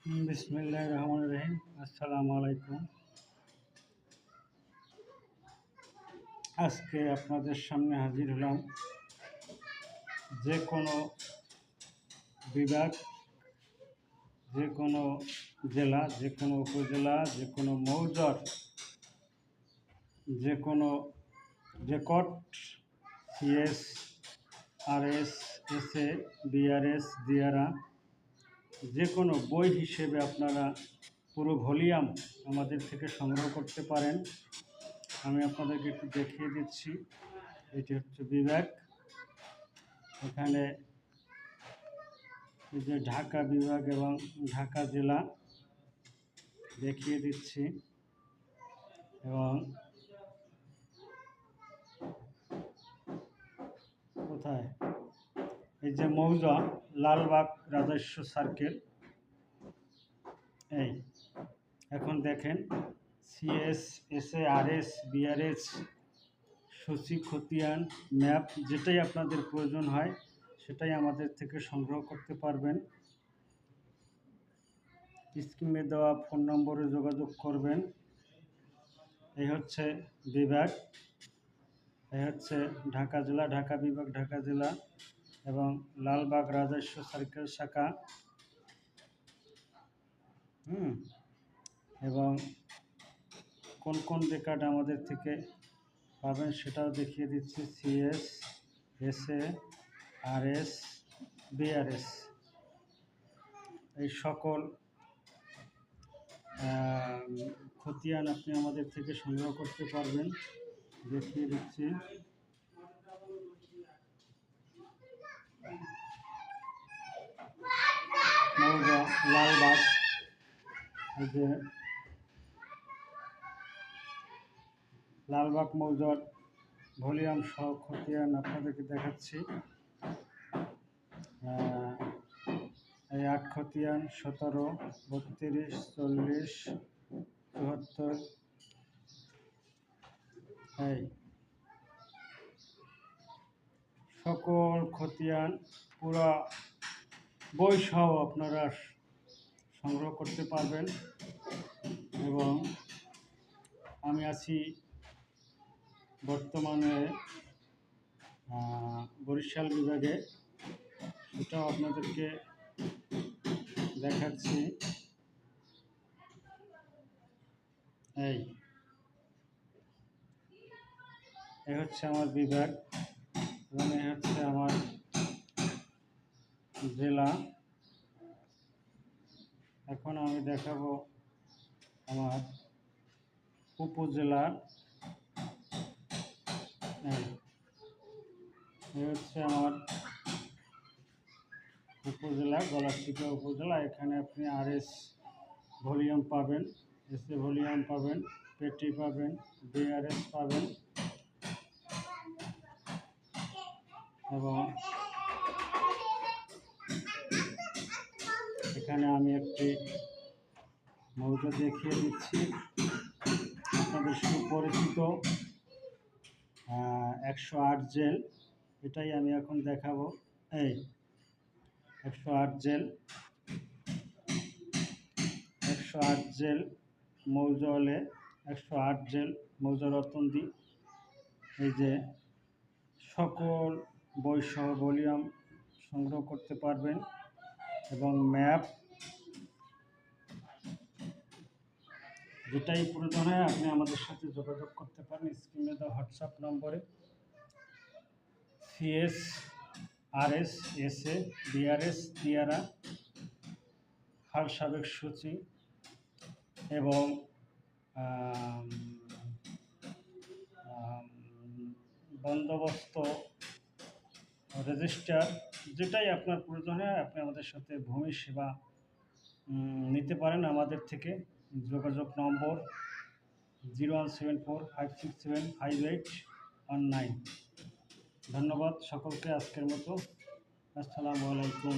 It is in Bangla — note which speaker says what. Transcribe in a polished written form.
Speaker 1: বিসমিল্লাহির রহমানির রহিম। আসসালামু আলাইকুম। আজকে আপনাদের সামনে হাজির হলাম যে কোনো বিভাগ, যে কোনো জেলা, যে কোনো উপজেলা, যে কোনো মৌজার যে কোনো record CS, RS, SA, BRS, Diara যে কোনো বই হিসেবে আপনারা পুরো ভলিউম আমাদের থেকে সংগ্রহ করতে পারেন। আমি আপনাদেরকে একটু দেখিয়ে দিচ্ছি। এটি হচ্ছে বিভাগ। এখানে এই যে ঢাকা বিভাগ এবং ঢাকা জেলা দেখিয়ে দিচ্ছি, এবং কোথায় এই যে মৌজা লালবাগ রাজস্ব সার্কেল। এই এখন দেখেন সিএস, এসএ, আরএস, বিআরএস, সূচি, খতিয়ান, ম্যাপ, যেটাই আপনাদের প্রয়োজন হয় সেটাই আমাদের থেকে সংগ্রহ করতে পারবেন। স্ক্রিনে দেওয়া ফোন নম্বরে যোগাযোগ করবেন। এই হচ্ছে বিভাগ, এই হচ্ছে ঢাকা জেলা, ঢাকা বিভাগ, ঢাকা জেলা এবং লালবাগ রাজস্ব সার্কেল শাখা। এবং কোন কোন রেকর্ড আমাদের থেকে পাবেন সেটাও দেখিয়ে দিচ্ছি। সিএস, এসএ, আরএস, বিআরএস, এই সকল খতিয়ান আপনি আমাদের থেকে সংগ্রহ করতে পারবেন। দেখিয়ে দিচ্ছি। মৌজা লালবাগ, এই যে লালবাগ মৌজার ভলিউম সহ খতিয়ান আপনাদেরকে দেখাচ্ছি। এই 8 খতিয়ান, 17, 32, 40, 74, এই সকল খতিয়ান পুরা বই সহ আপনারা সংগ্রহ করতে পারবেন। এবং আমি আছি বর্তমানে বরিশাল বিভাগে, সেটাও আপনাদেরকে দেখাচ্ছি। এই হচ্ছে আমার বিভাগ এবং এই হচ্ছে আমার জেলা। এখন আমি দেখাবো আমার উপজেলার। এই হচ্ছে আমার উপজেলা, গলাচিপা উপজেলা। এখানে আপনি আরএস ভলিউম পাবেন, এসএ ভলিউম পাবেন, পেটি পাবেন, বিআরএস পাবেন। এবং এখানে আমি একটি মৌজা দেখিয়ে দিচ্ছি, আপনাদের সুপরিচিত 108 জেল, এটাই আমি এখন দেখাবো। এই 108 জেল, 108 জেল মৌজা হলে 108 জেল মৌজা রতনদি। এই যে সকল বই সহ ভলিউম সংগ্রহ করতে পারবেন এবং ম্যাপ, যেটাই প্রয়োজন হয় আপনি আমাদের সাথে যোগাযোগ করতে পারেন স্ক্রিনে দেওয়া হোয়াটসঅ্যাপ নম্বরে। CS, RS, SA, BRS, Diara, হাল সাবেক সূচি এবং বন্দোবস্ত, রেজিস্টার, যেটাই আপনার প্রয়োজন হয় আপনি আমাদের সাথে ভূমি সেবা নিতে পারেন আমাদের থেকে। যোগাযোগ নম্বর 017456758119। ধন্যবাদ সকলকে আজকের মতো। আসসালামু আলাইকুম।